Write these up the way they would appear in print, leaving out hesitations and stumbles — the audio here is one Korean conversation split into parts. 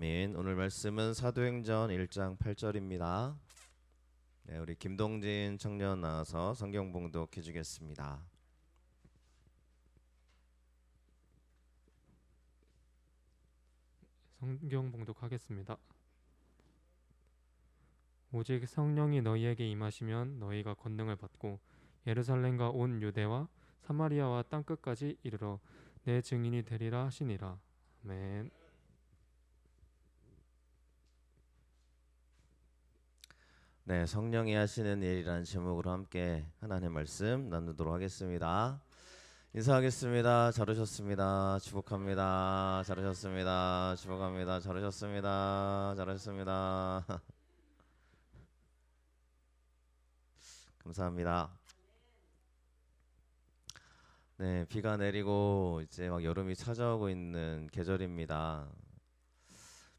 아멘. 오늘 말씀은 사도행전 1장 8절입니다. 네, 우리 김동진 청년 나와서 성경 봉독해 주겠습니다. 성경 봉독하겠습니다. 오직 성령이 너희에게 임하시면 너희가 권능을 받고 예루살렘과 온 유대와 사마리아와 땅 끝까지 이르러 내 증인이 되리라 하시니라. 아멘. 네, 성령이 하시는 일이라는 제목으로 함께 하나님의 말씀 나누도록 하겠습니다. 인사하겠습니다. 잘 오셨습니다. 축복합니다. 잘 오셨습니다. 축복합니다. 잘 오셨습니다. 잘 오셨습니다. 감사합니다. 네, 비가 내리고 이제 막 여름이 찾아오고 있는 계절입니다.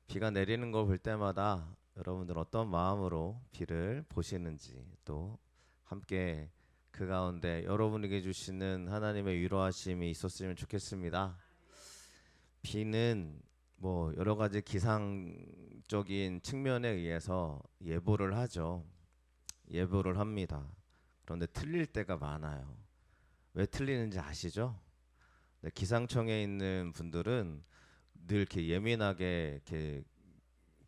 비가 내리는 걸 볼 때마다 여러분들 어떤 마음으로 비를 보시는지, 또 함께 그 가운데 여러분에게 주시는 하나님의 위로하심이 있었으면 좋겠습니다. 비는 뭐 여러 가지 기상적인 측면에 의해서 예보를 하죠. 예보를 합니다. 그런데 틀릴 때가 많아요. 왜 틀리는지 아시죠? 네, 기상청에 있는 분들은 늘 이렇게 예민하게 이렇게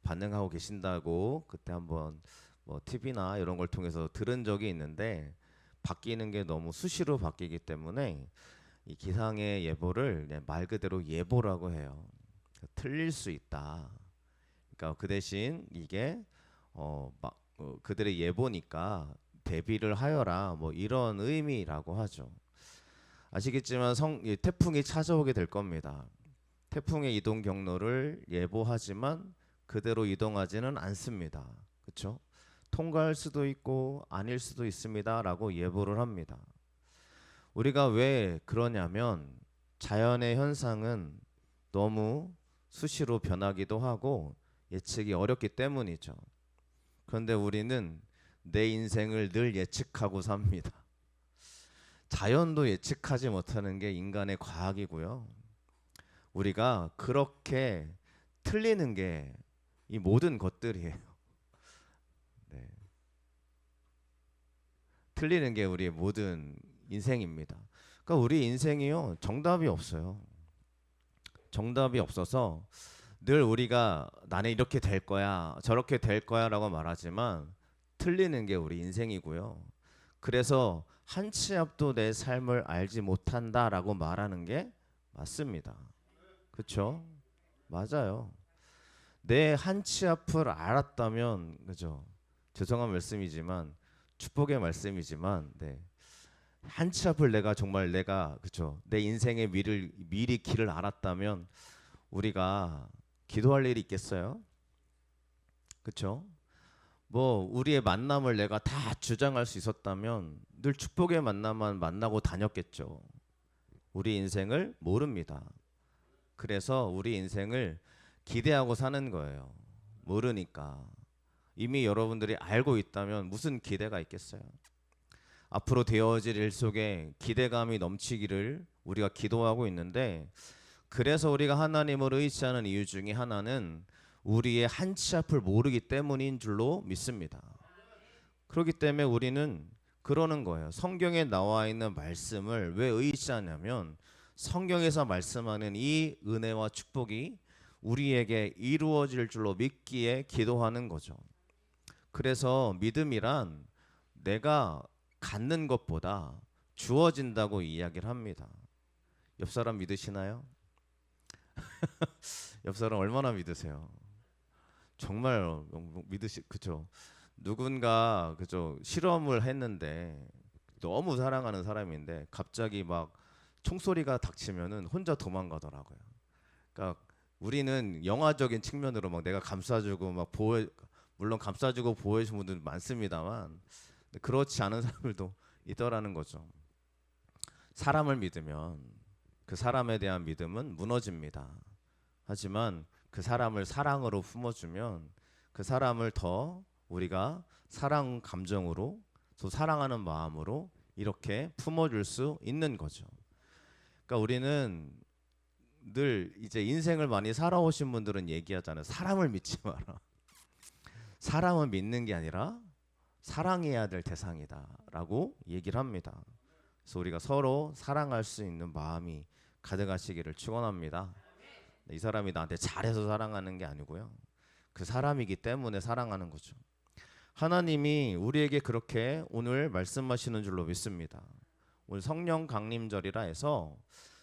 반응하고 계신다고 그때 한번 뭐 TV나 이런 걸 통해서 들은 적이 있는데, 바뀌는 게 너무 수시로 바뀌기 때문에 이 기상의 예보를 그냥 말 그대로 예보라고 해요. 틀릴 수 있다. 그러니까 그 대신 이게 그들의 예보니까 대비를 하여라, 뭐 이런 의미라고 하죠. 아시겠지만 태풍이 찾아오게 될 겁니다. 태풍의 이동 경로를 예보하지만 그대로 이동하지는 않습니다. 그렇죠? 통과할 수도 있고 아닐 수도 있습니다라고 예보를 합니다. 우리가 왜 그러냐면 자연의 현상은 너무 수시로 변하기도 하고 예측이 어렵기 때문이죠. 그런데 우리는 내 인생을 늘 예측하고 삽니다. 자연도 예측하지 못하는 게 인간의 과학이고요. 우리가 그렇게 틀리는 게 이 모든 것들이에요. 네. 틀리는 게 우리의 모든 인생입니다. 그러니까 우리 인생이요, 정답이 없어요. 정답이 없어서 늘 우리가 나는 이렇게 될 거야, 저렇게 될 거야라고 말하지만 틀리는 게 우리 인생이고요. 그래서 한 치 앞도 내 삶을 알지 못한다라고 말하는 게 맞습니다. 그렇죠? 맞아요. 내 한 치 앞을 알았다면, 그죠? 죄송한 말씀이지만 축복의 말씀이지만, 네. 한 치 앞을 내가 정말 내가, 그죠? 내 인생의 미리 길을 알았다면 우리가 기도할 일이 있겠어요? 그렇죠? 뭐 우리의 만남을 내가 다 주장할 수 있었다면 늘 축복의 만남만 만나고 다녔겠죠. 우리 인생을 모릅니다. 그래서 우리 인생을 기대하고 사는 거예요. 모르니까. 이미 여러분들이 알고 있다면 무슨 기대가 있겠어요? 앞으로 되어질 일 속에 기대감이 넘치기를 우리가 기도하고 있는데, 그래서 우리가 하나님을 의지하는 이유 중에 하나는 우리의 한 치 앞을 모르기 때문인 줄로 믿습니다. 그렇기 때문에 우리는 그러는 거예요. 성경에 나와 있는 말씀을 왜 의지하냐면 성경에서 말씀하는 이 은혜와 축복이 우리에게 이루어질 줄로 믿기에 기도하는 거죠. 그래서 믿음이란 내가 갖는 것보다 주어진다고 이야기를 합니다. 옆 사람 믿으시나요? 옆 사람 얼마나 믿으세요? 정말 그죠? 누군가 그죠? 실험을 했는데 너무 사랑하는 사람인데 갑자기 막 총소리가 닥치면은 혼자 도망가더라고요. 그러니까 우리는 영화적인 측면으로 막 내가 감싸주고 막 보호, 물론 감싸주고 보호해주는 분들 많습니다만 그렇지 않은 사람들도 있더라는 거죠. 사람을 믿으면 그 사람에 대한 믿음은 무너집니다. 하지만 그 사람을 사랑으로 품어주면 그 사람을 더 우리가 사랑 감정으로, 또 사랑하는 마음으로 이렇게 품어줄 수 있는 거죠. 그러니까 우리는 늘 이제 인생을 많이 살아오신 분들은 얘기하잖아요. 사람을 믿지 마라. 사람은 믿는 게 아니라 사랑해야 될 대상이다라고 얘기를 합니다. 그래서 우리가 서로 사랑할 수 있는 마음이 가득하시기를 축원합니다. 이 사람이 나한테 잘해서 사랑하는 게 아니고요. 그 사람이기 때문에 사랑하는 거죠. 하나님이 우리에게 그렇게 오늘 말씀하시는 줄로 믿습니다. 오늘 성령 강림절이라 해서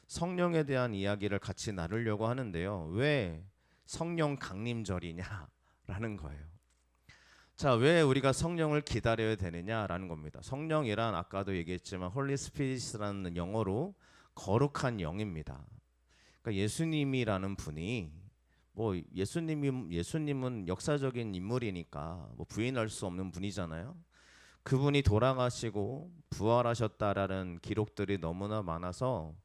성령에 대한 이야기를 같이 나누려고 하는데요. 왜 성령 강림절이냐라는 거예요. 자, 왜 우리가 성령을 기다려야 되느냐라는 겁니다. 성령이란 아까도 얘기했지만 홀리 스피릿이라는 영어로 거룩한 영입니다. 그러니까 예수님이라는 분이 뭐 예수님은 역사적인 인물이니까 뭐 부인할 수 없는 분이잖아요. 그분이 돌아가시고 부활하셨다라는 기록들이 너무나 많아서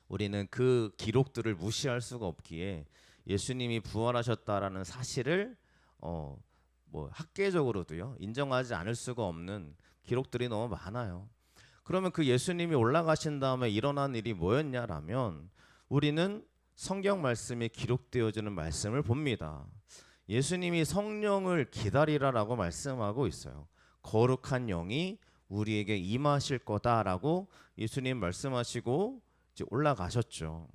우리는 그 기록들을 무시할 수가 없기에 예수님이 부활하셨다라는 사실을 뭐 학계적으로도요 인정하지 않을 수가 없는 기록들이 너무 많아요. 그러면 그 예수님이 올라가신 다음에 일어난 일이 뭐였냐라면 우리는 성경 말씀에 기록되어지는 말씀을 봅니다. 예수님이 성령을 기다리라라고 말씀하고 있어요. 거룩한 영이 우리에게 임하실 거다라고 예수님 말씀하시고 이제 올라가셨죠.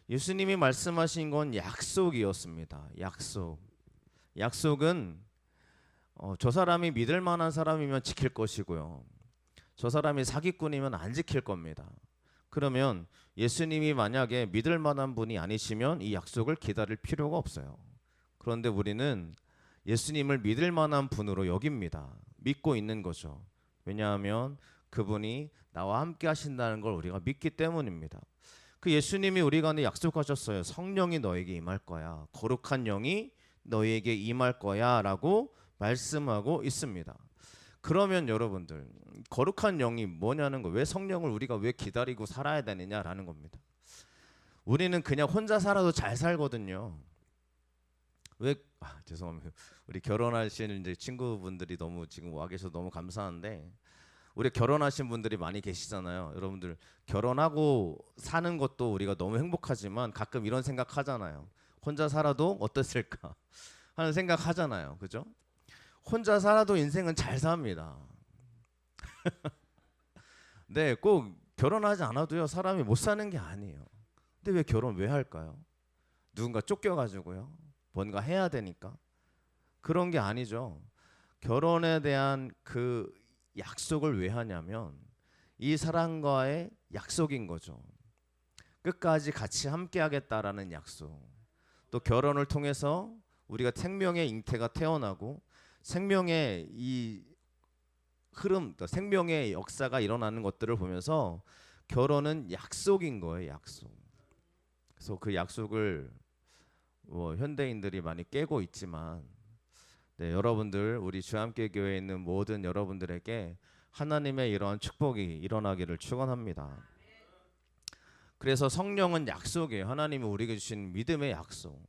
예수님이 말씀하신 건 약속이었습니다. 약속은 저 사람이 믿을 만한 사람이면 지킬 것이고요. 저 사람이 사기꾼이면 안 지킬 겁니다. 그러면 예수님이 만약에 믿을 만한 분이 아니시면 이 약속을 기다릴 필요가 없어요. 그런데 우리는 예수님을 믿을 만한 분으로 여깁니다. 믿고 있는 거죠. 왜냐하면 그분이 나와 함께 하신다는 걸 우리가 믿기 때문입니다. 그 예수님이 우리 가운데 약속하셨어요. 성령이 너에게 임할 거야. 거룩한 영이 너에게 임할 거야 라고 말씀하고 있습니다. 그러면 여러분들 거룩한 영이 뭐냐는 거, 왜 성령을 우리가 왜 기다리고 살아야 되느냐라는 겁니다. 우리는 그냥 혼자 살아도 잘 살거든요. 죄송합니다. 우리 결혼하시는 이제 친구분들이 너무 지금 와 계셔서 너무 감사한데, 우리 결혼하신 분들이 많이 계시잖아요. 여러분들 결혼하고 사는 것도 우리가 너무 행복하지만 가끔 이런 생각 하잖아요. 혼자 살아도 어땠을까 하는 생각 하잖아요. 그죠? 혼자 살아도 인생은 잘 삽니다. 네, 꼭 결혼하지 않아도요 사람이 못 사는 게 아니에요. 근데 왜 결혼 왜 할까요? 누군가 쫓겨가지고요, 뭔가 해야 되니까. 그런 게 아니죠. 결혼에 대한 그 약속을 왜 하냐면 이 사람과의 약속인 거죠. 끝까지 같이 함께 하겠다라는 약속. 또 결혼을 통해서 우리가 생명의 잉태가 태어나고 생명의 이 흐름, 생명의 역사가 일어나는 것들을 보면서 결혼은 약속인 거예요. 약속. 그래서 그 약속을 현대인들이 많이 깨고 있지만, 여러분들, 우리 주함께 교회에 있는 모든 여러분들에게 하나님의 이러한 축복이 일어나기를 축원합니다. 그래서 성령은 약속이에요. 하나님이 우리에게 주신 믿음의 약속.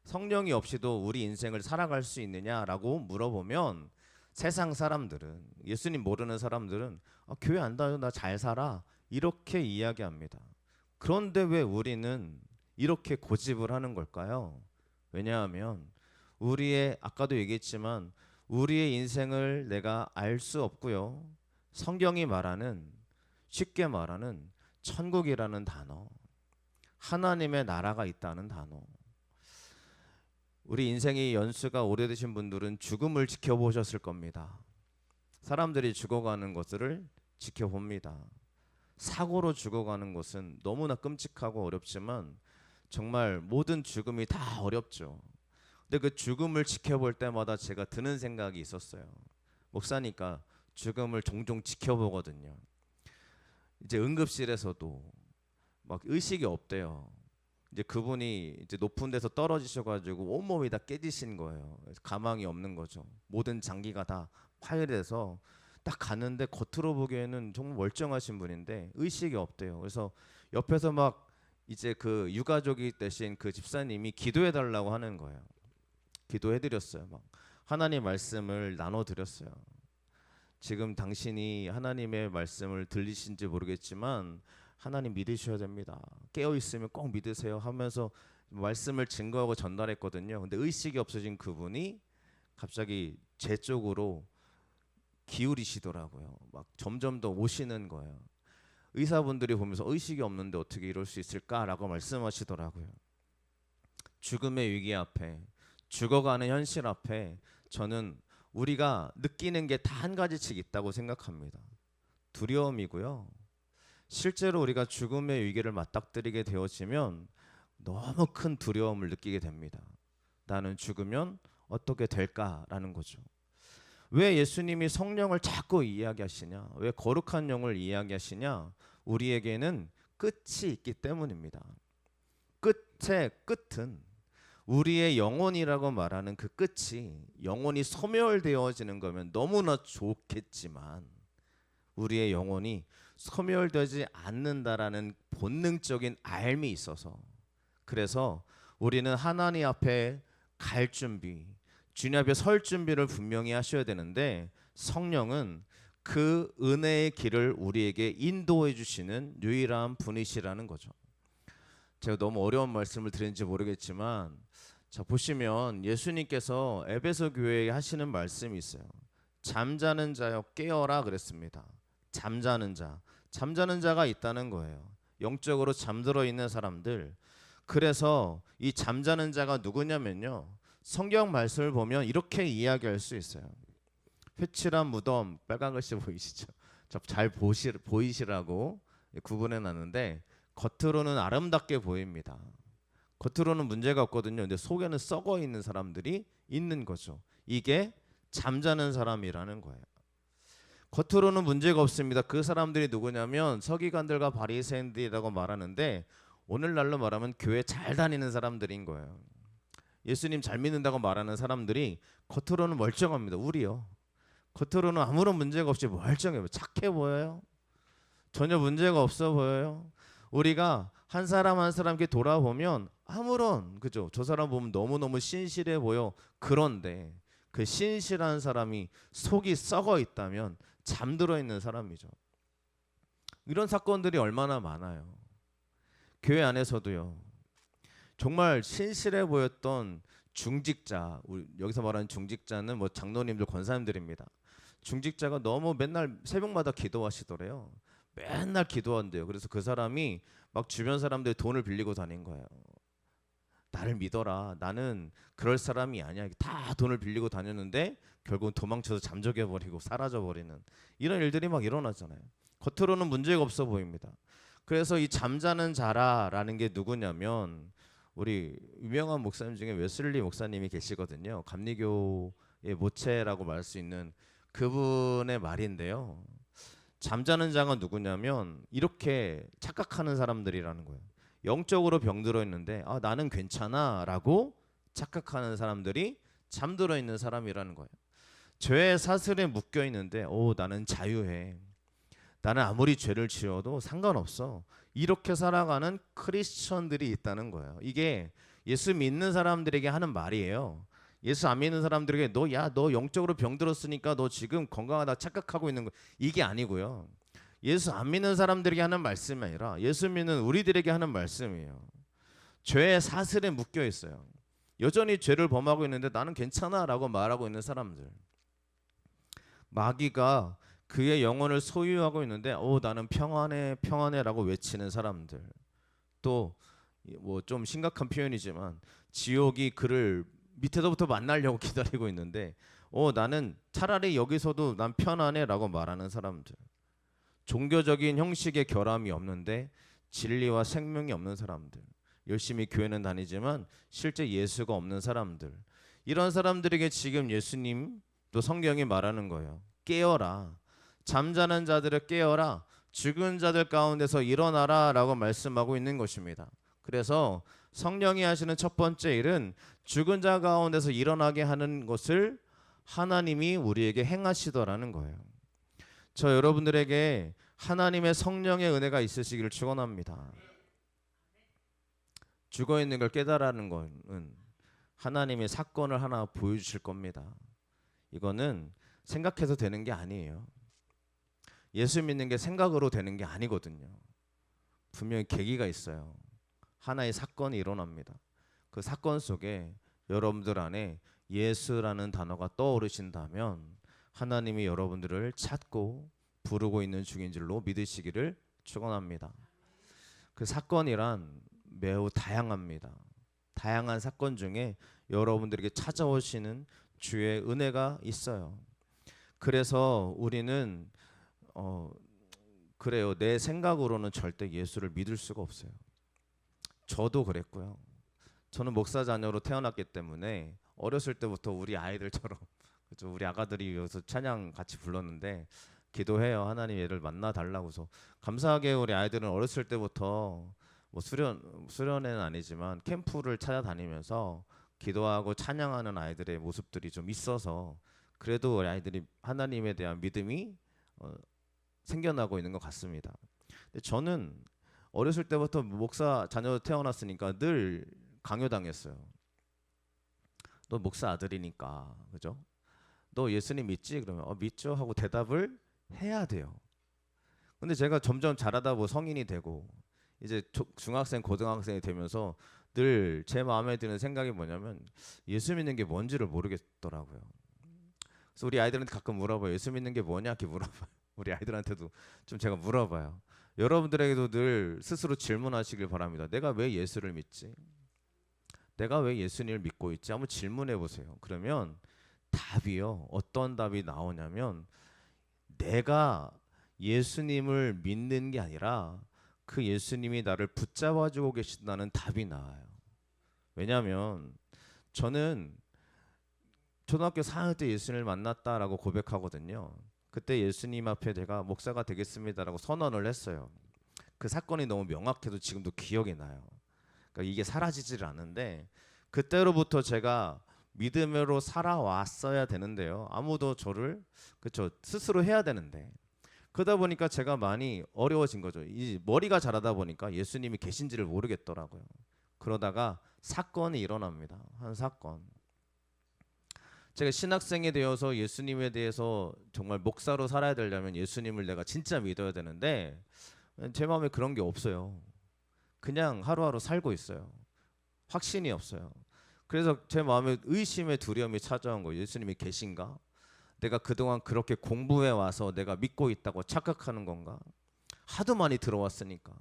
성령이 없이도 우리 인생을 살아갈 수 있느냐라고 물어보면 세상 사람들은, 예수님 모르는 사람들은 교회 안 다녀도 나 잘 살아 이렇게 이야기합니다. 그런데 왜 우리는 이렇게 고집을 하는 걸까요? 왜냐하면 아까도 얘기했지만 우리의 인생을 내가 알 수 없고요. 성경이 쉽게 말하는 천국이라는 단어, 하나님의 나라가 있다는 단어. 우리 인생의 연수가 오래되신 분들은 죽음을 지켜보셨을 겁니다. 사람들이 죽어가는 것을 지켜봅니다. 사고로 죽어가는 것은 너무나 끔찍하고 어렵지만 정말 모든 죽음이 다 어렵죠. 근데 그 죽음을 지켜볼 때마다 제가 드는 생각이 있었어요. 목사니까 죽음을 종종 지켜보거든요. 이제 응급실에서도 막 의식이 없대요. 이제 그분이 이제 높은 데서 떨어지셔가지고 온몸이 다 깨지신 거예요. 가망이 없는 거죠. 모든 장기가 다 파열돼서 딱 갔는데 겉으로 보기에는 정말 멀쩡하신 분인데 의식이 없대요. 그래서 옆에서 막 이제 그 유가족이 되신 그 집사님이 기도해 달라고 하는 거예요. 기도해 드렸어요. 막 하나님 말씀을 나눠 드렸어요. 지금 당신이 하나님의 말씀을 들리신지 모르겠지만 하나님 믿으셔야 됩니다. 깨어 있으면 꼭 믿으세요 하면서 말씀을 증거하고 전달했거든요. 근데 의식이 없어진 그분이 갑자기 제 쪽으로 기울이시더라고요. 막 점점 더 오시는 거예요. 의사분들이 보면서 의식이 없는데 어떻게 이럴 수 있을까라고 말씀하시더라고요. 죽음의 위기 앞에, 죽어가는 현실 앞에 저는 우리가 느끼는 게 다 한 가지씩 있다고 생각합니다. 두려움이고요. 실제로 우리가 죽음의 위기를 맞닥뜨리게 되어지면 너무 큰 두려움을 느끼게 됩니다. 나는 죽으면 어떻게 될까라는 거죠. 왜 예수님이 성령을 자꾸 이야기하시냐? 왜 거룩한 영을 이야기하시냐? 우리에게는 끝이 있기 때문입니다. 끝의 끝은 우리의 영혼이라고 말하는 그 끝이 영혼이 소멸되어지는 거면 너무나 좋겠지만 우리의 영혼이 소멸되지 않는다라는 본능적인 알미 있어서 그래서 우리는 하나님 앞에 갈 준비, 주님 앞에 설 준비를 분명히 하셔야 되는데 성령은 그 은혜의 길을 우리에게 인도해 주시는 유일한 분이시라는 거죠. 제가 너무 어려운 말씀을 드렸는지 모르겠지만 자 보시면 예수님께서 에베소 교회에 하시는 말씀이 있어요. 잠자는 자여 깨어라 그랬습니다. 잠자는 자가 있다는 거예요. 영적으로 잠들어 있는 사람들. 그래서 이 잠자는 자가 누구냐면요. 성경 말씀을 보면 이렇게 이야기할 수 있어요. 회칠한 무덤, 빨간 글씨 보이시죠? 잘 보이시라고 구분해 놨는데 겉으로는 아름답게 보입니다. 겉으로는 문제가 없거든요. 근데 속에는 썩어 있는 사람들이 있는 거죠. 이게 잠자는 사람이라는 거예요. 겉으로는 문제가 없습니다. 그 사람들이 누구냐면 서기관들과 바리새인들이라고 말하는데 오늘날로 말하면 교회 잘 다니는 사람들인 거예요. 예수님 잘 믿는다고 말하는 사람들이 겉으로는 멀쩡합니다. 우리요. 겉으로는 아무런 문제가 없이 멀쩡해요. 착해 보여요. 전혀 문제가 없어 보여요. 우리가 한 사람 한 사람께 돌아보면 아무런 그죠? 저 사람 보면 너무너무 신실해 보여. 그런데 그 신실한 사람이 속이 썩어 있다면 잠들어 있는 사람이죠. 이런 사건들이 얼마나 많아요. 교회 안에서도요. 정말 신실해 보였던 중직자, 여기서 말하는 중직자는 뭐 장로님들, 권사님들입니다. 중직자가 너무 맨날 새벽마다 기도하시더래요. 맨날 기도한대요. 그래서 그 사람이 막 주변 사람들 돈을 빌리고 다닌 거예요. 나를 믿어라. 나는 그럴 사람이 아니야. 다 돈을 빌리고 다녔는데 결국은 도망쳐서 잠적해 버리고 사라져 버리는 이런 일들이 막 일어나잖아요. 겉으로는 문제가 없어 보입니다. 그래서 이 잠자는 자라라는 게 누구냐면 우리 유명한 목사님 중에 웨슬리 목사님이 계시거든요. 감리교의 모체라고 말할 수 있는 그분의 말인데요. 잠자는 자가 누구냐면 이렇게 착각하는 사람들이라는 거예요. 영적으로 병들어 있는데 나는 괜찮아라고 착각하는 사람들이 잠들어 있는 사람이라는 거예요. 죄의 사슬에 묶여 있는데 나는 자유해. 나는 아무리 죄를 지어도 상관없어. 이렇게 살아가는 크리스천들이 있다는 거예요. 이게 예수 믿는 사람들에게 하는 말이에요. 예수 안 믿는 사람들에게 너 영적으로 병들었으니까 너 지금 건강하다 착각하고 있는 거 이게 아니고요. 예수 안 믿는 사람들에게 하는 말씀이 아니라 예수 믿는 우리들에게 하는 말씀이에요. 죄의 사슬에 묶여 있어요. 여전히 죄를 범하고 있는데 나는 괜찮아라고 말하고 있는 사람들. 마귀가 그의 영혼을 소유하고 있는데 나는 평안해라고 외치는 사람들. 또 뭐 좀 심각한 표현이지만 지옥이 그를 밑에서부터 만나려고 기다리고 있는데 나는 차라리 여기서도 난 편안해라고 말하는 사람들. 종교적인 형식의 결함이 없는데 진리와 생명이 없는 사람들. 열심히 교회는 다니지만 실제 예수가 없는 사람들. 이런 사람들에게 지금 예수님 또 성경이 말하는 거예요. 깨어라. 잠자는 자들을 깨어라. 죽은 자들 가운데서 일어나라 라고 말씀하고 있는 것입니다. 그래서 성령이 하시는 첫 번째 일은 죽은 자 가운데서 일어나게 하는 것을 하나님이 우리에게 행하시더라는 거예요. 저 여러분들에게 하나님의 성령의 은혜가 있으시기를 축원합니다. 죽어 있는 걸 깨달아는 것은 하나님의 사건을 하나 보여주실 겁니다. 이거는 생각해서 되는 게 아니에요. 예수 믿는 게 생각으로 되는 게 아니거든요. 분명히 계기가 있어요. 하나의 사건이 일어납니다. 그 사건 속에 여러분들 안에 예수라는 단어가 떠오르신다면 하나님이 여러분들을 찾고 부르고 있는 중인 줄로 믿으시기를 축원합니다. 그 사건이란 매우 다양합니다. 다양한 사건 중에 여러분들에게 찾아오시는 주의 은혜가 있어요. 그래서 우리는 그래요. 내 생각으로는 절대 예수를 믿을 수가 없어요. 저도 그랬고요. 저는 목사 자녀로 태어났기 때문에 어렸을 때부터 우리 아이들처럼 그렇죠? 우리 아가들이 여기서 찬양 같이 불렀는데 기도해요. 하나님 얘를 만나 달라고서 감사하게 우리 아이들은 어렸을 때부터 뭐 수련회는 아니지만 캠프를 찾아다니면서 기도하고 찬양하는 아이들의 모습들이 좀 있어서 그래도 우리 아이들이 하나님에 대한 믿음이 생겨나고 있는 것 같습니다. 근데 저는 어렸을 때부터 목사 자녀로 태어났으니까 늘 강요당했어요. 너 목사 아들이니까, 그죠? 너 예수님 믿지? 그러면 믿죠 하고 대답을 해야 돼요. 근데 제가 점점 자라다 보고 성인이 되고 이제 중학생, 고등학생이 되면서 늘 제 마음에 드는 생각이 뭐냐면 예수 믿는 게 뭔지를 모르겠더라고요. 그래서 우리 아이들한테 가끔 물어봐요. 예수 믿는 게 뭐냐? 이렇게 물어봐요. 우리 아이들한테도 좀 제가 물어봐요. 여러분들에게도 늘 스스로 질문하시길 바랍니다. 내가 왜 예수를 믿지? 내가 왜 예수님을 믿고 있지? 한번 질문해 보세요. 그러면 답이요. 어떤 답이 나오냐면 내가 예수님을 믿는 게 아니라 그 예수님이 나를 붙잡아주고 계신다는 답이 나와요. 왜냐하면 저는 초등학교 4학년 때 예수님을 만났다라고 고백하거든요. 그때 예수님 앞에 내가 목사가 되겠습니다라고 선언을 했어요. 그 사건이 너무 명확해도 지금도 기억이 나요. 그러니까 이게 사라지질 않는데 그때로부터 제가 믿음으로 살아왔어야 되는데요. 아무도 저를 그렇죠 스스로 해야 되는데 그러다 보니까 제가 많이 어려워진 거죠. 이 머리가 자라다 보니까 예수님이 계신지를 모르겠더라고요. 그러다가 사건이 일어납니다. 한 사건. 제가 신학생이 되어서 예수님에 대해서 정말 목사로 살아야 되려면 예수님을 내가 진짜 믿어야 되는데 제 마음에 그런 게 없어요. 그냥 하루하루 살고 있어요. 확신이 없어요. 그래서 제 마음에 의심의 두려움이 찾아온 거예요. 예수님이 계신가? 내가 그동안 그렇게 공부해 와서 내가 믿고 있다고 착각하는 건가? 하도 많이 들어왔으니까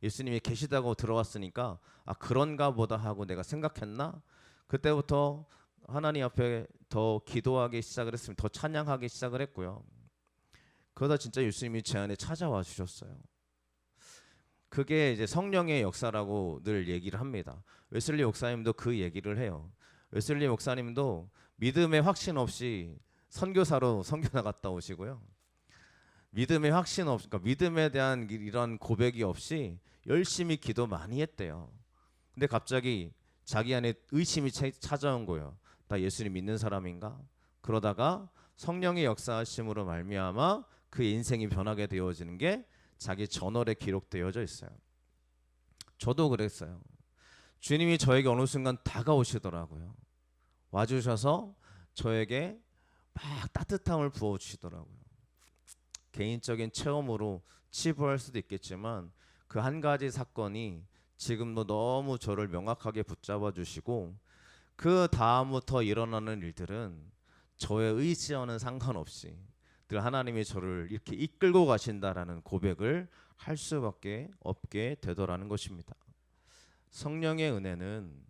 예수님이 계시다고 들어왔으니까 그런가 보다 하고 내가 생각했나? 그때부터 하나님 앞에 더 기도하기 시작을 했습니다. 더 찬양하기 시작을 했고요. 그러다 진짜 예수님이 제 안에 찾아와 주셨어요. 그게 이제 성령의 역사라고 늘 얘기를 합니다. 웨슬리 목사님도 그 얘기를 해요. 웨슬리 목사님도 믿음의 확신 없이 선교사로 선교 나갔다 오시고요. 믿음의 확신 없, 그러니까 믿음에 대한 이런 고백이 없이 열심히 기도 많이 했대요. 근데 갑자기 자기 안에 의심이 찾아온 거예요. 나 예수님 믿는 사람인가? 그러다가 성령의 역사하심으로 말미암아 그 인생이 변하게 되어지는 게 자기 저널에 기록되어져 있어요. 저도 그랬어요. 주님이 저에게 어느 순간 다가오시더라고요. 와주셔서 저에게 막 따뜻함을 부어주시더라고요. 개인적인 체험으로 치부할 수도 있겠지만 그 한 가지 사건이 지금도 너무 저를 명확하게 붙잡아 주시고 그 다음부터 일어나는 일들은 저의 의지와는 상관없이 늘 하나님이 저를 이렇게 이끌고 가신다라는 고백을 할 수밖에 없게 되더라는 것입니다. 성령의 은혜는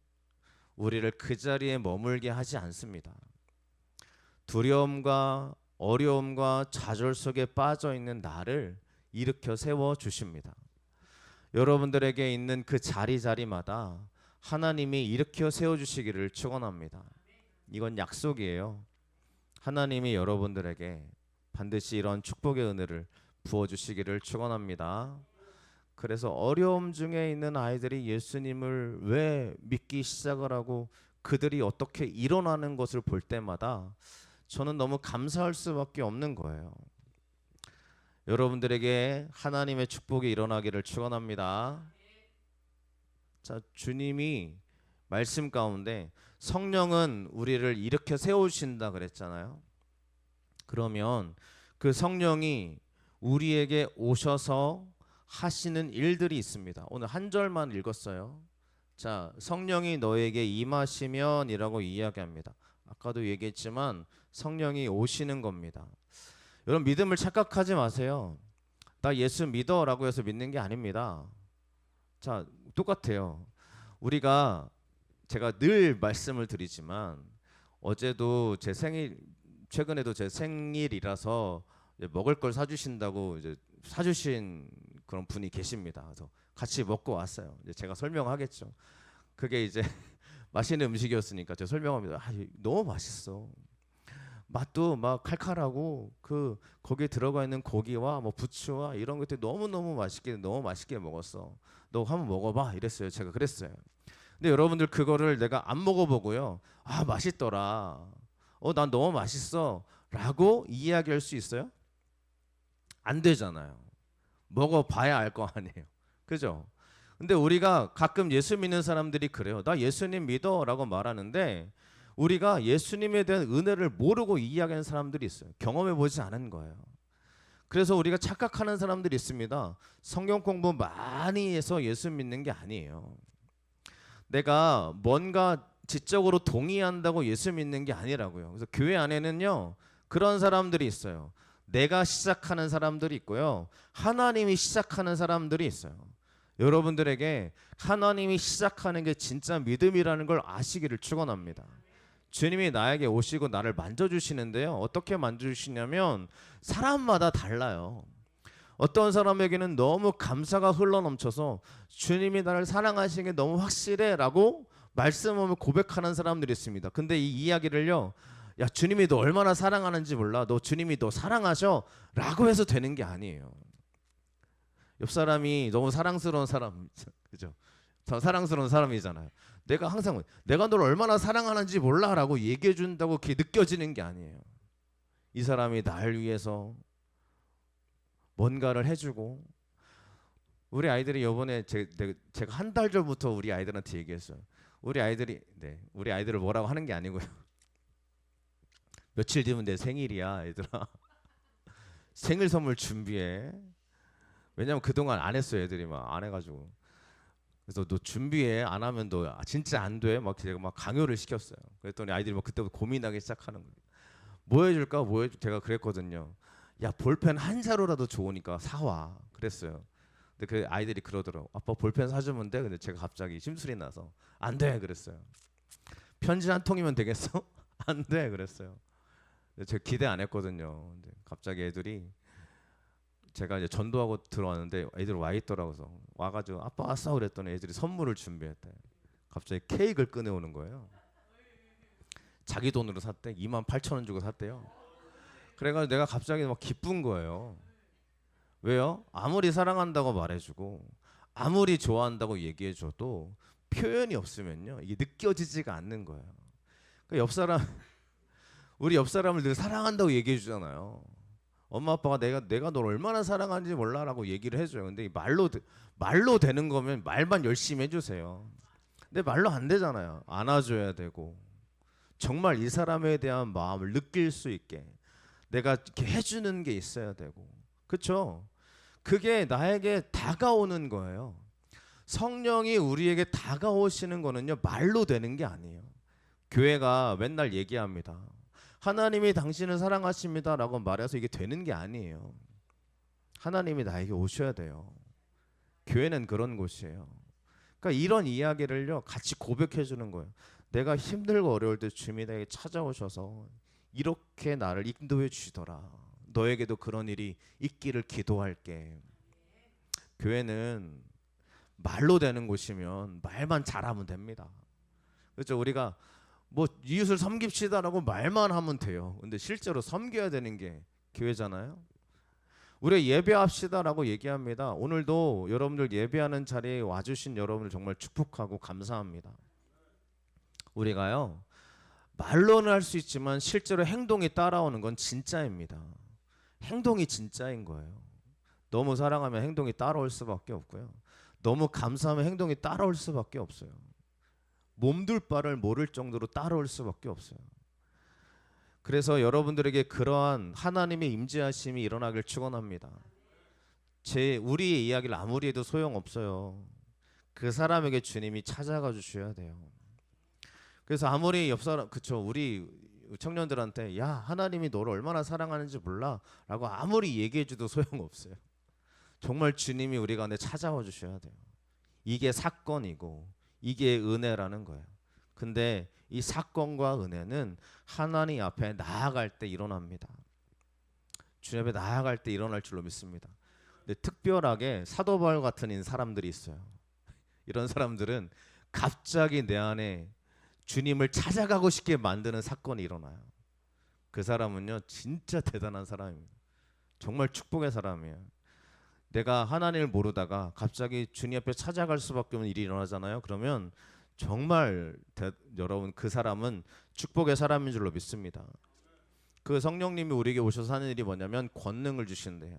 우리를 그 자리에 머물게 하지 않습니다. 두려움과 어려움과 좌절 속에 빠져 있는 나를 일으켜 세워 주십니다. 여러분들에게 있는 그 자리마다 하나님이 일으켜 세워 주시기를 축원합니다. 이건 약속이에요. 하나님이 여러분들에게 반드시 이런 축복의 은혜를 부어 주시기를 축원합니다. 그래서 어려움 중에 있는 아이들이 예수님을 왜 믿기 시작을 하고 그들이 어떻게 일어나는 것을 볼 때마다 저는 너무 감사할 수밖에 없는 거예요. 여러분들에게 하나님의 축복이 일어나기를 축원합니다. 자, 주님이 말씀 가운데 성령은 우리를 일으켜 세우신다 그랬잖아요. 그러면 그 성령이 우리에게 오셔서 하시는 일들이 있습니다. 오늘 한 절만 읽었어요. 자, 성령이 너에게 임하시면이라고 이야기합니다. 아까도 얘기했지만 성령이 오시는 겁니다. 여러분 믿음을 착각하지 마세요. 나 예수 믿어라고 해서 믿는 게 아닙니다. 자, 똑같아요. 제가 늘 말씀을 드리지만 어제도 제 생일, 최근에도 제 생일이라서 이제 먹을 걸 사주신다고 이제 사주신 그런 분이 계십니다. 그래서 같이 먹고 왔어요. 이제 제가 설명하겠죠. 그게 이제 맛있는 음식이었으니까 제가 설명합니다. 너무 맛있어. 맛도 막 칼칼하고 거기에 들어가 있는 고기와 뭐 부추와 이런 것들이 너무 맛있게 먹었어. 너 한번 먹어봐 이랬어요. 제가 그랬어요. 근데 여러분들 그거를 내가 안 먹어보고요. 맛있더라. 난 너무 맛있어라고 이야기할 수 있어요? 안 되잖아요. 먹어봐야 알 거 아니에요. 그죠? 근데 우리가 가끔 예수 믿는 사람들이 그래요. 나 예수님 믿어라고 말하는데 우리가 예수님에 대한 은혜를 모르고 이야기하는 사람들이 있어요. 경험해 보지 않은 거예요. 그래서 우리가 착각하는 사람들이 있습니다. 성경 공부 많이 해서 예수 믿는 게 아니에요. 내가 뭔가 지적으로 동의한다고 예수 믿는 게 아니라고요. 그래서 교회 안에는요 그런 사람들이 있어요. 내가 시작하는 사람들이 있고요. 하나님이 시작하는 사람들이 있어요. 여러분들에게 하나님이 시작하는 게 진짜 믿음이라는 걸 아시기를 축원합니다. 주님이 나에게 오시고 나를 만져주시는데요. 어떻게 만져주시냐면 사람마다 달라요. 어떤 사람에게는 너무 감사가 흘러넘쳐서 주님이 나를 사랑하시는 게 너무 확실해 라고 말씀하며 고백하는 사람들이 있습니다. 근데 이 이야기를요, 야 주님이 너 얼마나 사랑하는지 몰라, 너 주님이 너 사랑하셔 라고 해서 되는 게 아니에요. 옆 사람이 너무 사랑스러운 사람, 그죠? 더 사랑스러운 사람이잖아요. 내가 항상 내가 널 얼마나 사랑하는지 몰라 라고 얘기해 준다고 그게 느껴지는 게 아니에요. 이 사람이 날 위해서 뭔가를 해주고, 우리 아이들이 이번에 제가 한 달 전부터 우리 아이들한테 얘기했어요. 우리 아이들을 뭐라고 하는 게 아니고요. 며칠 뒤면 내 생일이야, 얘들아. 생일 선물 준비해. 왜냐면 그동안 안 했어요, 애들이 막 안 해가지고. 그래서 너 준비해, 안 하면 너 진짜 안 돼. 막 제가 막 강요를 시켰어요. 그랬더니 아이들이 막 그때부터 고민하기 시작하는 거예요. 뭐 해줄까? 제가 그랬거든요. 야 볼펜 한 자루라도 좋으니까 사와 그랬어요. 근데 그 아이들이 그러더라고. 아빠 볼펜 사주면 돼? 근데 제가 갑자기 심술이 나서 안 돼 그랬어요. 편지 한 통이면 되겠어? 안 돼 그랬어요. 근데 제가 기대 안 했거든요. 근데 갑자기 애들이, 제가 이제 전도하고 들어왔는데 애들 와 있더라고요. 그래서 와가지고 아빠 왔어 그랬더니 애들이 선물을 준비했대. 갑자기 케이크를 꺼내오는 거예요. 자기 돈으로 샀대. 28,000원 주고 샀대요. 그래가지고 내가 갑자기 막 기쁜 거예요. 왜요? 아무리 사랑한다고 말해주고 아무리 좋아한다고 얘기해줘도 표현이 없으면요 이게 느껴지지가 않는 거예요. 그러니까 우리 옆 사람을 늘 사랑한다고 얘기해주잖아요. 엄마 아빠가 내가 널 얼마나 사랑하는지 몰라라고 얘기를 해줘요. 근데 말로 되는 거면 말만 열심히 해주세요. 근데 말로 안 되잖아요. 안아줘야 되고 정말 이 사람에 대한 마음을 느낄 수 있게 내가 이렇게 해주는 게 있어야 되고, 그렇죠? 그게 나에게 다가오는 거예요. 성령이 우리에게 다가오시는 거는요 말로 되는 게 아니에요. 교회가 맨날 얘기합니다. 하나님이 당신을 사랑하십니다라고 말해서 이게 되는 게 아니에요. 하나님이 나에게 오셔야 돼요. 교회는 그런 곳이에요. 그러니까 이런 이야기를요 같이 고백해 주는 거예요. 내가 힘들고 어려울 때 주님이 나에게 찾아오셔서 이렇게 나를 인도해 주시더라. 너에게도 그런 일이 있기를 기도할게. 교회는 말로 되는 곳이면 말만 잘하면 됩니다. 그렇죠? 우리가 뭐 이웃을 섬깁시다라고 말만 하면 돼요. 근데 실제로 섬겨야 되는 게 교회잖아요. 우리 예배합시다라고 얘기합니다. 오늘도 여러분들 예배하는 자리에 와주신 여러분을 정말 축복하고 감사합니다. 우리가요 말로는 할 수 있지만 실제로 행동이 따라오는 건 진짜입니다. 행동이 진짜인 거예요. 너무 사랑하면 행동이 따라올 수밖에 없고요. 너무 감사하면 행동이 따라올 수밖에 없어요. 몸둘 바를 모를 정도로 따라올 수밖에 없어요. 그래서 여러분들에게 그러한 하나님의 임재하심이 일어나길 축원합니다. 우리의 이야기를 아무리 해도 소용없어요. 그 사람에게 주님이 찾아가 주셔야 돼요. 그래서 아무리 옆 사람, 그쵸, 우리 청년들한테 야, 하나님이 너를 얼마나 사랑하는지 몰라라고 아무리 얘기해줘도 소용없어요. 정말 주님이 우리 가운데 찾아와 주셔야 돼요. 이게 사건이고 이게 은혜라는 거예요. 근데 이 사건과 은혜는 하나님 앞에 나아갈 때 일어납니다. 주님 앞에 나아갈 때 일어날 줄로 믿습니다. 근데 특별하게 사도 바울 같은 사람들이 있어요. 이런 사람들은 갑자기 내 안에 주님을 찾아가고 싶게 만드는 사건이 일어나요. 그 사람은요 진짜 대단한 사람입니다. 정말 축복의 사람이에요. 내가 하나님을 모르다가 갑자기 주님 앞에 찾아갈 수밖에 없는 일이 일어나잖아요. 그러면 정말 여러분 그 사람은 축복의 사람인 줄로 믿습니다. 그 성령님이 우리에게 오셔서 하는 일이 뭐냐면 권능을 주신대요.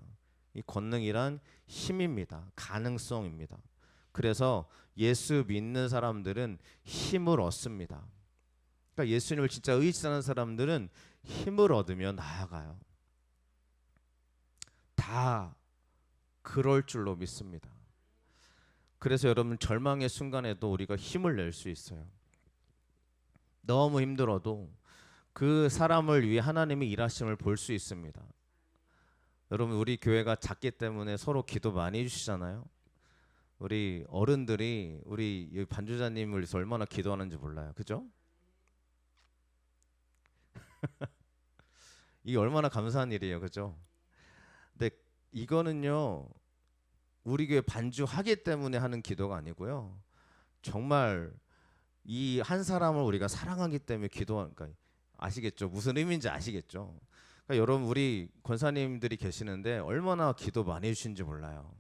이 권능이란 힘입니다. 가능성입니다. 그래서 예수 믿는 사람들은 힘을 얻습니다. 그러니까 예수님을 진짜 의지하는 사람들은 힘을 얻으며 나아가요. 다 그럴 줄로 믿습니다. 그래서 여러분 절망의 순간에도 우리가 힘을 낼 수 있어요. 너무 힘들어도 그 사람을 위해 하나님의 일하심을 볼 수 있습니다. 여러분 우리 교회가 작기 때문에 서로 기도 많이 해주시잖아요. 우리 어른들이 우리 반주자님을 위해서 얼마나 기도하는지 몰라요. 그죠? 이게 얼마나 감사한 일이에요. 그죠? 근데 이거는요 우리 교회 반주하기 때문에 하는 기도가 아니고요. 정말 이 한 사람을 우리가 사랑하기 때문에 기도하니까 아시겠죠? 무슨 의미인지 아시겠죠? 그러니까 여러분 우리 권사님들이 계시는데 얼마나 기도 많이 해주신지 몰라요.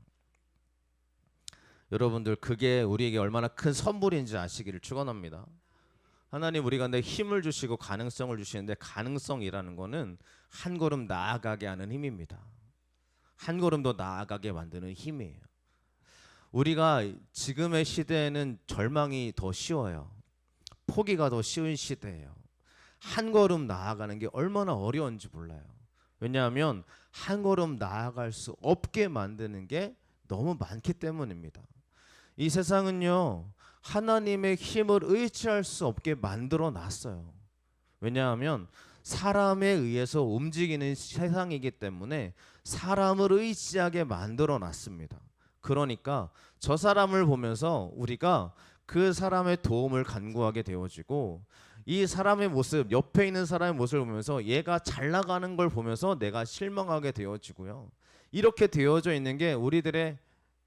여러분들 그게 우리에게 얼마나 큰 선물인지 아시기를 축원합니다. 하나님 우리 가운데 힘을 주시고 가능성을 주시는데 가능성이라는 거는 한 걸음 나아가게 하는 힘입니다. 한 걸음 더 나아가게 만드는 힘이에요. 우리가 지금의 시대에는 절망이 더 쉬워요. 포기가 더 쉬운 시대예요. 한 걸음 나아가는 게 얼마나 어려운지 몰라요. 왜냐하면 한 걸음 나아갈 수 없게 만드는 게 너무 많기 때문입니다. 이 세상은요 하나님의 힘을 의지할 수 없게 만들어 놨어요. 왜냐하면 사람에 의해서 움직이는 세상이기 때문에 사람을 의지하게 만들어 놨습니다. 그러니까 저 사람을 보면서 우리가 그 사람의 도움을 간구하게 되어지고 이 사람의 모습, 옆에 있는 사람의 모습을 보면서 얘가 잘 나가는 걸 보면서 내가 실망하게 되어지고요. 이렇게 되어져 있는 게 우리들의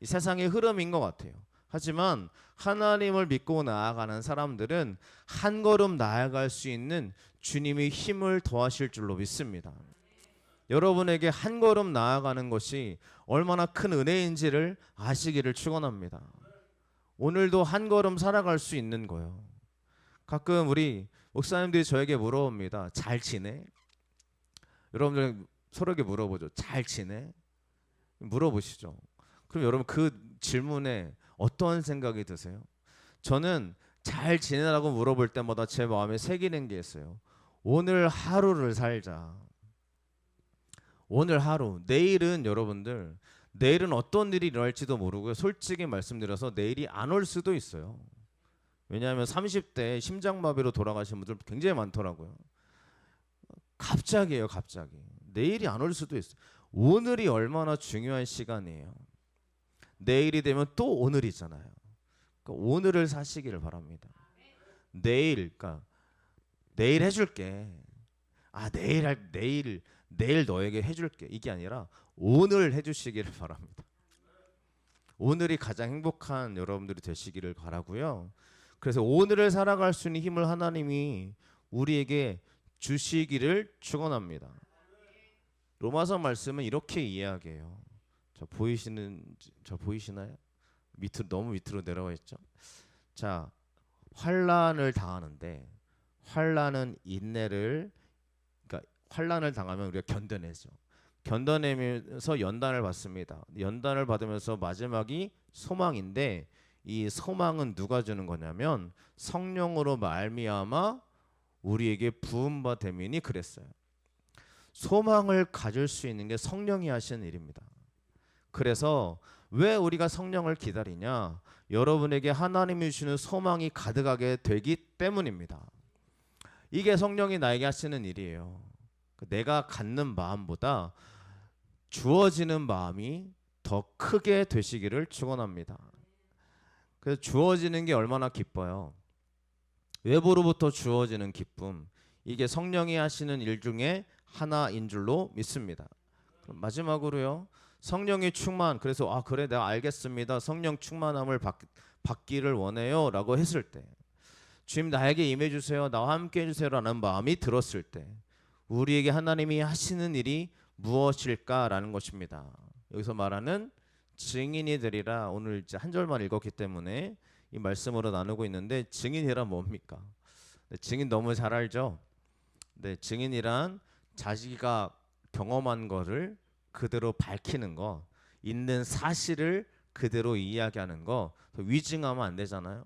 이 세상의 흐름인 것 같아요. 하지만 하나님을 믿고 나아가는 사람들은 한 걸음 나아갈 수 있는 주님이 힘을 더하실 줄로 믿습니다. 여러분에게 한 걸음 나아가는 것이 얼마나 큰 은혜인지를 아시기를 축원합니다. 오늘도 한 걸음 살아갈 수 있는 거예요. 가끔 우리 목사님들이 저에게 물어봅니다. 잘 지내? 여러분들 서로에게 물어보죠. 잘 지내? 물어보시죠. 그럼 여러분 그 질문에 어떤 생각이 드세요? 저는 잘 지내라고 물어볼 때마다 제 마음에 새기는 게 있어요. 오늘 하루를 살자. 오늘 하루. 내일은 여러분들 내일은 어떤 일이 일어날지도 모르고요. 솔직히 말씀드려서 내일이 안 올 수도 있어요. 왜냐하면 30대 심장마비로 돌아가신 분들 굉장히 많더라고요. 갑자기예요. 갑자기. 내일이 안 올 수도 있어요. 오늘이 얼마나 중요한 시간이에요. 내일이 되면 또 오늘이잖아요. 그러니까 오늘을 사시기를 바랍니다. 그러니까 내일 해줄게. 내일 너에게 해줄게. 이게 아니라 오늘 해주시기를 바랍니다. 오늘이 가장 행복한 여러분들이 되시기를 바라고요. 그래서 오늘을 살아갈 수 있는 힘을 하나님이 우리에게 주시기를 축원합니다. 로마서 말씀은 이렇게 이야기해요. 저 보이시나요? 너무 밑으로 내려와 있죠. 자, 환난을 당하는데 환난은 인내를 그러니까 환난을 당하면 우리가 견뎌내죠. 견뎌내면서 연단을 받습니다. 연단을 받으면서 마지막이 소망인데 이 소망은 누가 주는 거냐면 성령으로 말미암아 우리에게 부은 바 됨이니 그랬어요. 소망을 가질 수 있는 게 성령이 하시는 일입니다. 그래서 왜 우리가 성령을 기다리냐? 여러분에게 하나님이 주시는 소망이 가득하게 되기 때문입니다. 이게 성령이 나에게 하시는 일이에요. 내가 갖는 마음보다 주어지는 마음이 더 크게 되시기를 축원합니다. 그래서 주어지는 게 얼마나 기뻐요. 외부로부터 주어지는 기쁨, 이게 성령이 하시는 일 중에 하나인 줄로 믿습니다. 그럼 마지막으로요, 성령의 충만. 그래서 그래, 내가 알겠습니다, 성령 충만함을 받기를 원해요 라고 했을 때, 주님 나에게 임해 주세요, 나와 함께 해주세요 라는 마음이 들었을 때 우리에게 하나님이 하시는 일이 무엇일까라는 것입니다. 여기서 말하는 증인이 되리라, 오늘 이제 한 절만 읽었기 때문에 이 말씀으로 나누고 있는데, 증인이란 뭡니까? 증인 너무 잘 알죠? 네, 증인이란 자기가 경험한 거를 그대로 밝히는 거, 있는 사실을 그대로 이야기하는 거. 위증하면 안 되잖아요.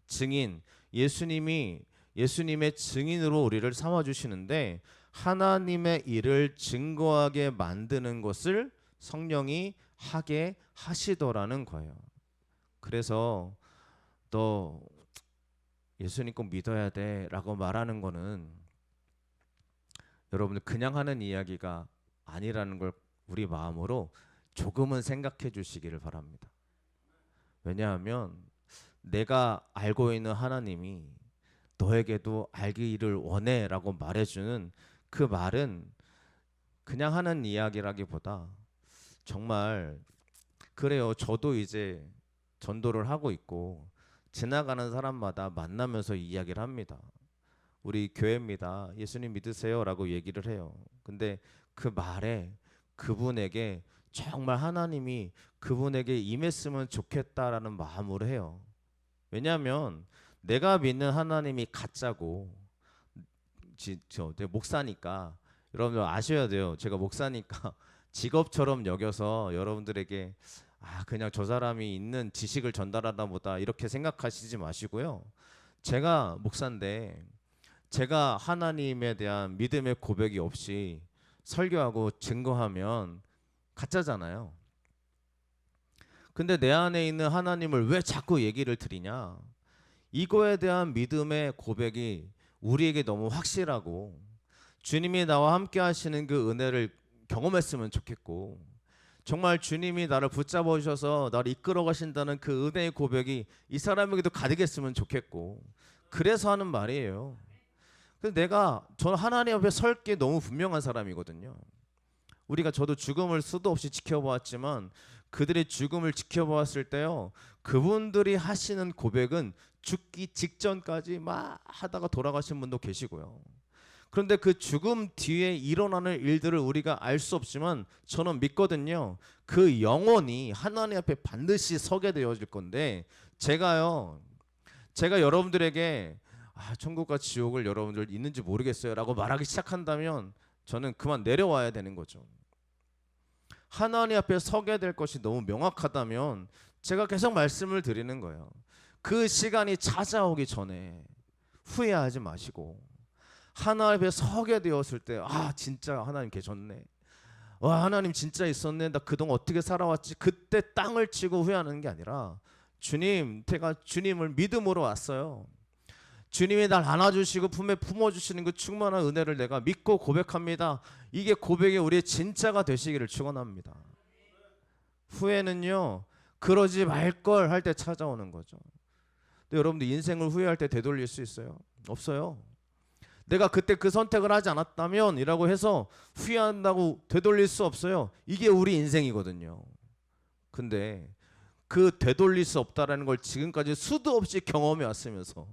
증인, 예수님의 증인으로 우리를 삼아 주시는데, 하나님의 일을 증거하게 만드는 것을 성령이 하게 하시더라는 거예요. 그래서 너 예수님 꼭 믿어야 돼 라고 말하는 거는 여러분들 그냥 하는 이야기가 아니라는 걸 우리 마음으로 조금은 생각해 주시기를 바랍니다. 왜냐하면 내가 알고 있는 하나님이 너에게도 알기를 원해 라고 말해주는 그 말은 그냥 하는 이야기라기보다 정말 그래요. 저도 이제 전도를 하고 있고 지나가는 사람마다 만나면서 이야기를 합니다. 우리 교회입니다, 예수님 믿으세요 라고 얘기를 해요. 근데 그 말에 그분에게 정말 하나님이 그분에게 임했으면 좋겠다라는 마음으로 해요. 왜냐하면 내가 믿는 하나님이 가짜고, 제가 목사니까 여러분들 아셔야 돼요. 제가 목사니까 직업처럼 여겨서 여러분들에게 그냥 저 사람이 있는 지식을 전달하다 보다 이렇게 생각하시지 마시고요. 제가 목사인데 제가 하나님에 대한 믿음의 고백이 없이 설교하고 증거하면 가짜잖아요. 근데 내 안에 있는 하나님을 왜 자꾸 얘기를 드리냐? 이거에 대한 믿음의 고백이 우리에게 너무 확실하고, 주님이 나와 함께 하시는 그 은혜를 경험했으면 좋겠고, 정말 주님이 나를 붙잡아 주셔서 나를 이끌어 가신다는 그 은혜의 고백이 이 사람에게도 가득했으면 좋겠고, 그래서 하는 말이에요. 근데 저는 하나님 앞에 설 게 너무 분명한 사람이거든요. 저도 죽음을 수도 없이 지켜보았지만 그들의 죽음을 지켜보았을 때요, 그분들이 하시는 고백은 죽기 직전까지 막 하다가 돌아가신 분도 계시고요. 그런데 그 죽음 뒤에 일어나는 일들을 우리가 알 수 없지만 저는 믿거든요. 그 영혼이 하나님 앞에 반드시 서게 되어질 건데, 제가 여러분들에게 천국과 지옥을 여러분들 있는지 모르겠어요 라고 말하기 시작한다면 저는 그만 내려와야 되는 거죠. 하나님 앞에 서게 될 것이 너무 명확하다면 제가 계속 말씀을 드리는 거예요. 그 시간이 찾아오기 전에 후회하지 마시고, 하나님 앞에 서게 되었을 때 진짜 하나님 계셨네, 하나님 진짜 있었네, 나 그동안 어떻게 살아왔지, 그때 땅을 치고 후회하는 게 아니라, 제가 주님을 믿음으로 왔어요. 주님이 날 안아주시고 품에 품어주시는 그 충만한 은혜를 내가 믿고 고백합니다. 이게 고백이 우리의 진짜가 되시기를 축원합니다. 후회는요, 그러지 말걸 할 때 찾아오는 거죠. 근데 여러분들 인생을 후회할 때 되돌릴 수 있어요? 없어요. 내가 그때 그 선택을 하지 않았다면 이라고 해서 후회한다고 되돌릴 수 없어요. 이게 우리 인생이거든요. 근데 그 되돌릴 수 없다라는 걸 지금까지 수도 없이 경험해 왔으면서,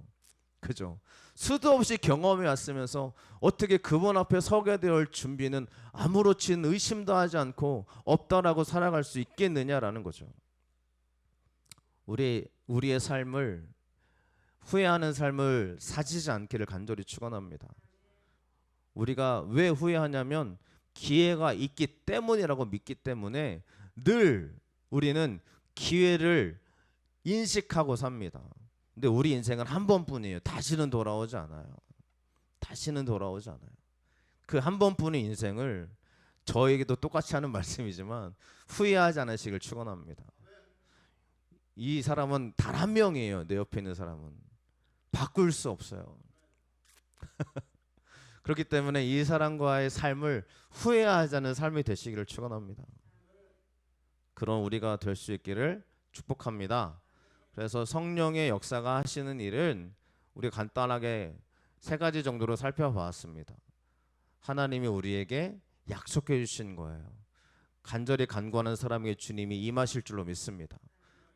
그죠? 수도 없이 경험해 왔으면서 어떻게 그분 앞에 서게 될 준비는 아무렇지 의심도 하지 않고 없다라고 살아갈 수 있겠느냐라는 거죠. 우리의 삶을, 후회하는 삶을 사지지 않기를 간절히 축원합니다. 우리가 왜 후회하냐면 기회가 있기 때문이라고 믿기 때문에 늘 우리는 기회를 인식하고 삽니다. 근데 우리 인생은 한 번뿐이에요. 다시는 돌아오지 않아요. 그 한 번뿐인 인생을 저에게도 똑같이 하는 말씀이지만 후회하지 않으시길 축원합니다. 이 사람은 단 한 명이에요. 내 옆에 있는 사람은 바꿀 수 없어요. 그렇기 때문에 이 사람과의 삶을 후회하지 않는 삶이 되시기를 축원합니다. 그런 우리가 될 수 있기를 축복합니다. 그래서 성령의 역사가 하시는 일은 우리 간단하게 세 가지 정도로 살펴봤습니다. 하나님이 우리에게 약속해 주신 거예요. 간절히 간구하는 사람에게 주님이 임하실 줄로 믿습니다.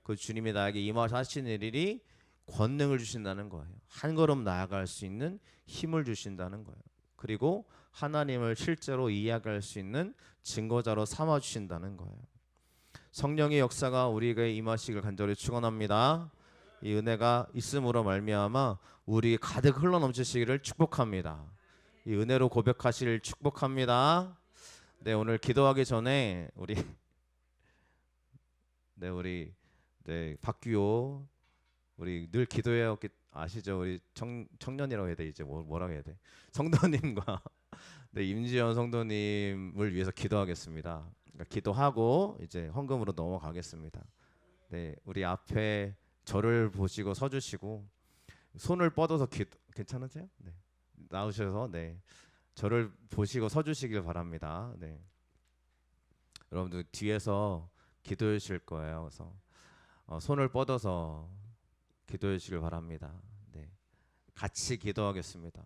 그 주님이 나에게 임하시는 일이 권능을 주신다는 거예요. 한 걸음 나아갈 수 있는 힘을 주신다는 거예요. 그리고 하나님을 실제로 이야기할 수 있는 증거자로 삼아 주신다는 거예요. 성령의 역사가 우리에게 임하시길 간절히 축원합니다. 이 은혜가 있음으로 말미암아 우리 가득 흘러넘치시기를 축복합니다. 이 은혜로 고백하시길 축복합니다. 네, 오늘 기도하기 전에 우리 박규호 우리 늘 기도해요. 아시죠? 우리 청년이라고 해야 돼. 이제 뭐라고 해야 돼? 성도님과 네, 임지연 성도님을 위해서 기도하겠습니다. 그러니까 기도하고 이제 헌금으로 넘어가겠습니다. 네, 우리 앞에 저를 보시고 서주시고 손을 뻗어서 괜찮으세요? 네, 나오셔서 네, 저를 보시고 서주시길 바랍니다. 네, 여러분들 뒤에서 기도해 주실 거예요. 그래서 손을 뻗어서 기도해 주시길 바랍니다. 네, 같이 기도하겠습니다.